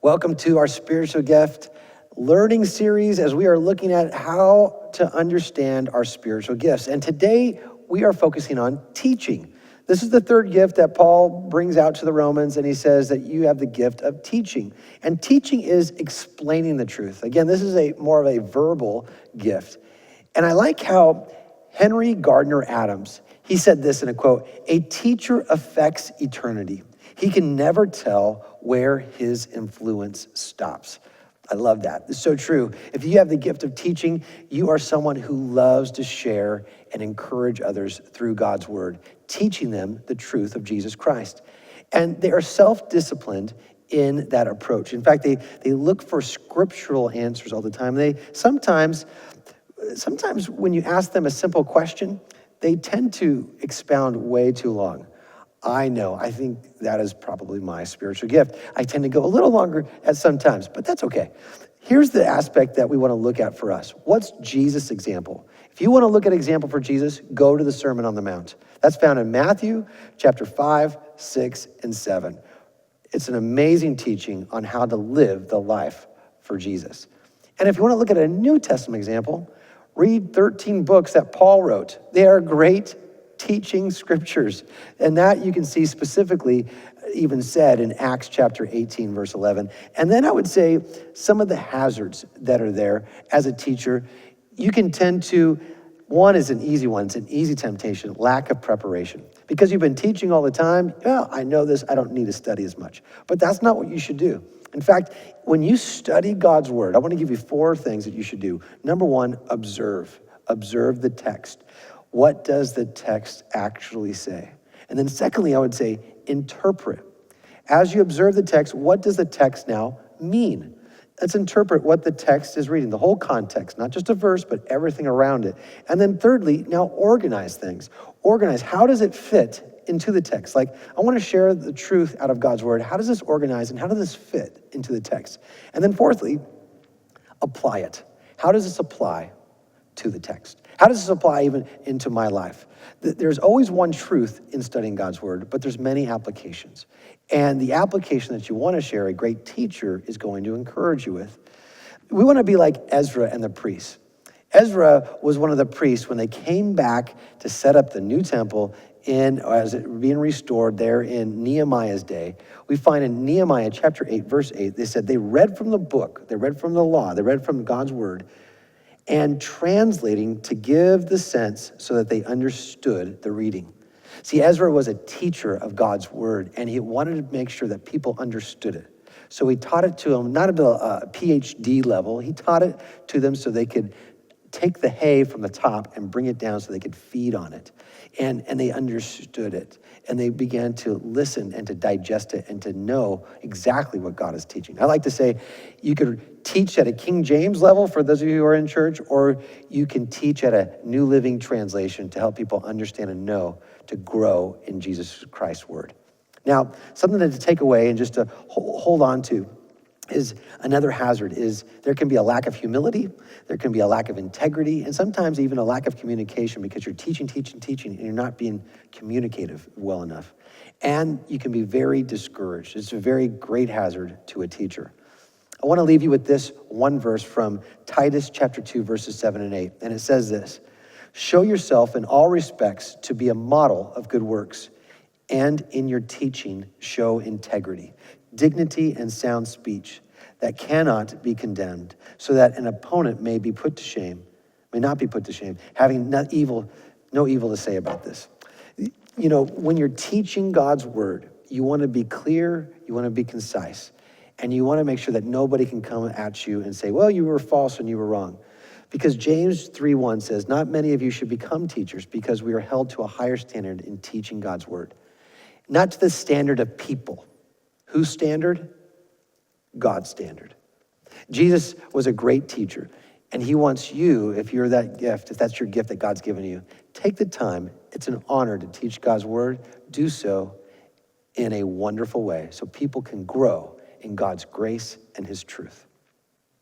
Welcome to our spiritual gift learning series as we are looking at how to understand our spiritual gifts. And today we are focusing on teaching. This is the third gift that Paul brings out to the Romans, and he says that you have the gift of teaching. And teaching is explaining the truth. Again, this is more of a verbal gift. And I like how Henry Gardner Adams, he said this in a quote, "A teacher affects eternity. He can never tell where his influence stops." I love that. It's so true. If you have the gift of teaching, you are someone who loves to share and encourage others through God's word, teaching them the truth of Jesus Christ. And they are self-disciplined in that approach. In fact, they look for scriptural answers all the time. They sometimes when you ask them a simple question, they tend to expound way too long. I know, I think that is probably my spiritual gift. I tend to go a little longer at some times, but that's okay. Here's the aspect that we want to look at for us. What's Jesus' example? If you want to look at an example for Jesus, go to the Sermon on the Mount. That's found in Matthew chapter 5, 6, and 7. It's an amazing teaching on how to live the life for Jesus. And if you want to look at a New Testament example, read 13 books that Paul wrote. They are great teaching scriptures. And that you can see specifically even said in Acts chapter 18, verse 11. And then I would say some of the hazards that are there as a teacher, you can tend to, one is an easy one, it's an easy temptation, lack of preparation. Because you've been teaching all the time, well, I know this, I don't need to study as much. But that's not what you should do. In fact, when you study God's word, I want to give you 4 things that you should do. Number 1, observe. Observe the text. What does the text actually say? And then secondly, I would say interpret. As you observe the text, what does the text now mean? Let's interpret what the text is reading, the whole context, not just a verse, but everything around it. And then thirdly, now organize things. Organize, how does it fit into the text? Like, I want to share the truth out of God's word. How does this organize and how does this fit into the text? And then fourthly, apply it. How does this apply to the text? How does this apply even into my life? There's always one truth in studying God's word, but there's many applications. And the application that you want to share, a great teacher is going to encourage you with. We want to be like Ezra and the priests. Ezra was one of the priests when they came back to set up the new temple as it being restored there in Nehemiah's day. We find in Nehemiah chapter 8, verse 8, they said they read from the book, they read from the law, they read from God's word, and translating to give the sense so that they understood the reading. See, Ezra was a teacher of God's word, and he wanted to make sure that people understood it. So he taught it to them, not at a PhD level, he taught it to them so they could take the hay from the top and bring it down so they could feed on it. And they understood it. And they began to listen and to digest it and to know exactly what God is teaching. I like to say you could teach at a King James level for those of you who are in church, or you can teach at a New Living Translation to help people understand and know to grow in Jesus Christ's word. Now, something to take away and just to hold on to is another hazard is there can be a lack of humility, there can be a lack of integrity, and sometimes even a lack of communication because you're teaching, and you're not being communicative well enough. And you can be very discouraged. It's a very great hazard to a teacher. I want to leave you with this one verse from Titus chapter 2, verses 7 and 8. And it says this, "Show yourself in all respects to be a model of good works, and in your teaching show integrity, dignity and sound speech that cannot be condemned, so that an opponent may not be put to shame, having no evil to say about this." You know, when you're teaching God's word, you want to be clear, you want to be concise, and you want to make sure that nobody can come at you and say, well, you were false and you were wrong. Because James 3:1 says, "Not many of you should become teachers because we are held to a higher standard in teaching God's word." Not to the standard of people. Whose standard? God's standard. Jesus was a great teacher, and he wants you, if you're that gift, if that's your gift that God's given you, take the time. It's an honor to teach God's word. Do so in a wonderful way so people can grow in God's grace and his truth.